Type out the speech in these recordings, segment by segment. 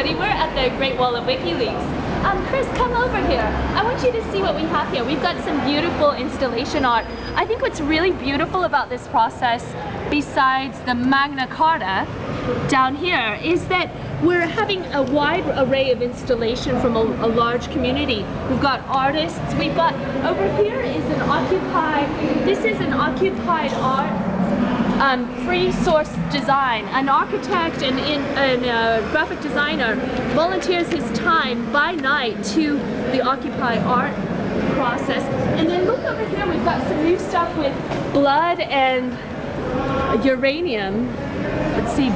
everybody. We're at the Great Wall of WikiLeaks. Chris, come over here. I want you to see what we have here. We've got some beautiful installation art. I think what's really beautiful about this process, besides the Magna Carta down here, is that we're having a wide array of installation from a large community. We've got artists. We've got, over here is an occupied, this is an occupied art. Free source design. An architect and a graphic designer volunteers his time by night to the Occupy art process. And then look over here, we've got some new stuff with blood and uranium. Let's see,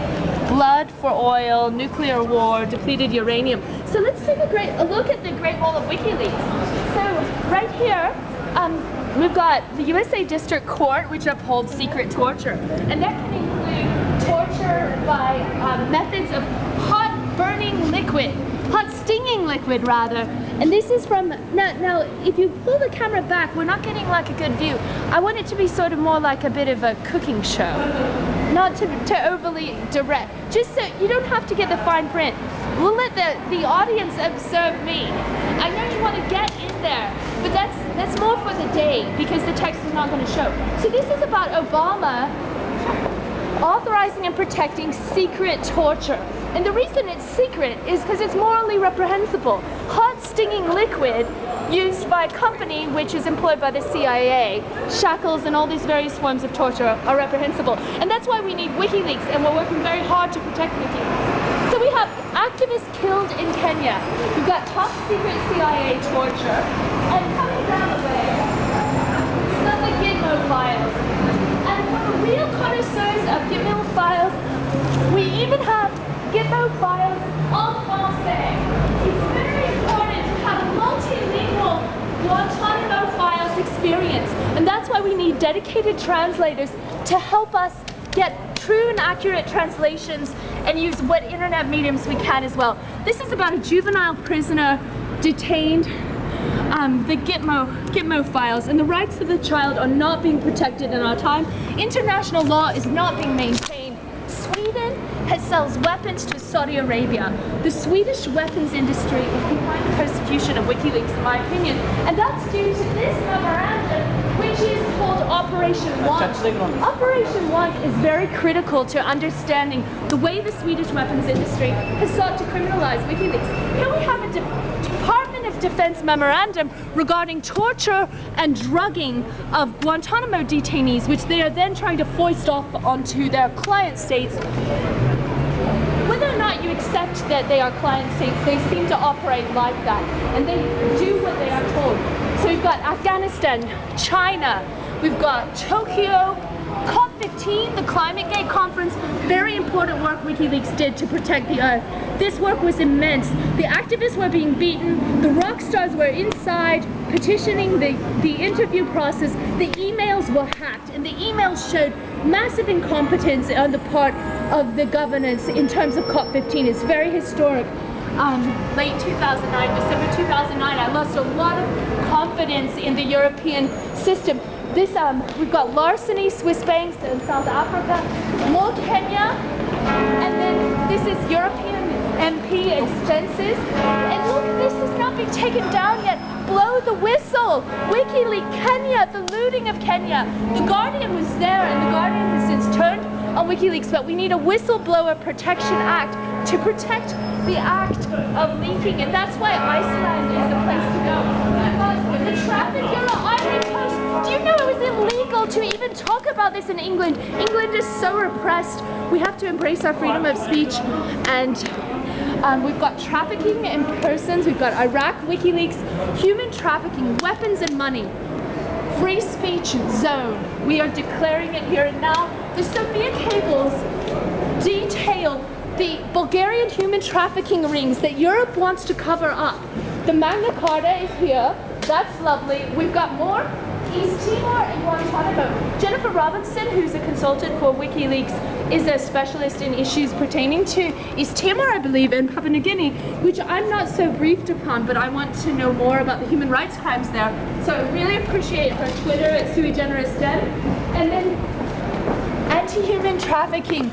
blood for oil, nuclear war, depleted uranium. So let's take a look at the Great Wall of WikiLeaks. So right here, we've got the USA District Court, which upholds secret torture. And that can include torture by methods of hot burning liquid, hot stinging liquid rather. And this is from, now if you pull the camera back, we're not getting like a good view. I want it to be sort of more like a bit of a cooking show. Not to overly direct, just so you don't have to get the fine print. We'll let the audience observe me. I know you want to get in there, but that's more for the day because the text is not going to show. So this is about Obama authorizing and protecting secret torture. And the reason it's secret is because it's morally reprehensible. Hot stinging liquid used by a company which is employed by the CIA, shackles and all these various forms of torture are reprehensible. And that's why we need WikiLeaks, and we're working very hard to protect WikiLeaks. So we have activists killed in Kenya. We've got top secret CIA torture. And coming down the way, some of the Gitmo files. And for the real connoisseurs of Gitmo files, we even have Gitmo files en français. It's very important to have a multilingual Guantanamo files experience. And that's why we need dedicated translators to help us get true and accurate translations and use what internet mediums we can as well. This is about a juvenile prisoner detained, the Gitmo files, and the rights of the child are not being protected in our time. International law is not being maintained. Sweden sells weapons to Saudi Arabia. The Swedish weapons industry is behind the persecution of WikiLeaks, in my opinion, and that's due to this memorandum, which is called Operation One. Operation One is very critical to understanding the way the Swedish weapons industry has sought to criminalize WikiLeaks. Here we have a Department of Defense memorandum regarding torture and drugging of Guantanamo detainees, which they are then trying to foist off onto their client states. Whether or not you accept that they are client states, they seem to operate like that, and they do what they are told. So we've got Afghanistan, China, we've got Tokyo, COP15, the Climate Gate Conference, very important work WikiLeaks did to protect the Earth. This work was immense. The activists were being beaten, the rock stars were inside petitioning the interview process, the emails were hacked, and the emails showed massive incompetence on the part of the governance in terms of COP15. It's very historic. Late 2009, December 2009, I lost a lot of confidence in the European system. This, we've got larceny, Swiss banks in South Africa, more Kenya, and then this is European MP expenses. And look, this has not been taken down yet. Blow the whistle. WikiLeaks Kenya, the looting of Kenya. The Guardian was there, and the Guardian has since turned on WikiLeaks, but we need a whistleblower protection act to protect the act of leaking, and that's why Iceland is the place to go. The traffic here on Ivory Coast, do you know it was illegal to even talk about this in England? England is so repressed. We have to embrace our freedom of speech, and we've got trafficking in persons, we've got Iraq, WikiLeaks, human trafficking, weapons and money. Free speech zone. We are declaring it here and now. The Sophia cables detail the Bulgarian human trafficking rings that Europe wants to cover up. The Magna Carta is here. That's lovely. We've got more. East Timor and Guantanamo. Jennifer Robinson, who's a consultant for WikiLeaks, is a specialist in issues pertaining to East Timor, I believe, and Papua New Guinea, which I'm not so briefed upon, but I want to know more about the human rights crimes there. So I really appreciate her Twitter at Sui Generis Den. And then anti-human trafficking.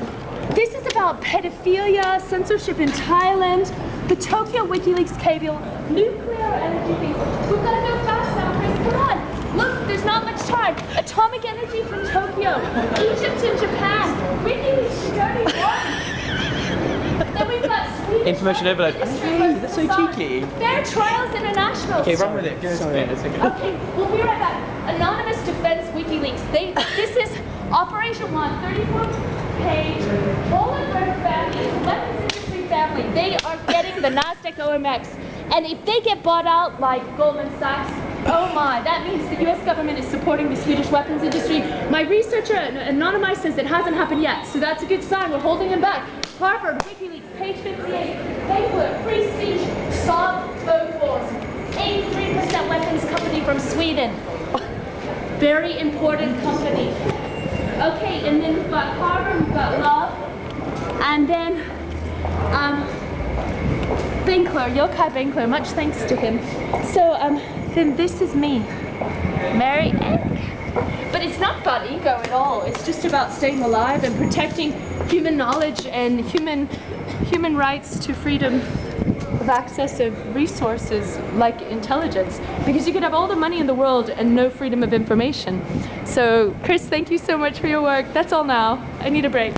This is about pedophilia, censorship in Thailand, the Tokyo WikiLeaks cable, nuclear energy things. We've got to go fast now, Chris. Come on. Look, there's not much time. Atomic energy from Tokyo, Egypt and Japan, WikiLeaks security warning. Then we've got Swedish information overload. Hey, that's so cheeky. Fair Trials International. Okay, run with it. Give us a bit. Okay, we'll be right back. Anonymous Defense WikiLeaks. This is Operation 1, 34-page, Wallenberg family, weapons industry family. They are getting the NASDAQ OMX. And if they get bought out like Goldman Sachs, oh my, that means the US government is supporting the Swedish weapons industry. My researcher, anonymized, says it hasn't happened yet, so that's a good sign. We're holding him back. Harvard, WikiLeaks, page 58, Bankler, free speech, Saab, Bofors, 83% weapons company from Sweden. Very important company. Okay, and then we've got Harvard, we've got Love, and then Bankler, Yokai Bankler, much thanks to him. So then this is me, Mary Ann. But it's not about ego at all. It's just about staying alive and protecting human knowledge and human rights to freedom of access of resources like intelligence. Because you could have all the money in the world and no freedom of information. So Chris, thank you so much for your work. That's all now. I need a break.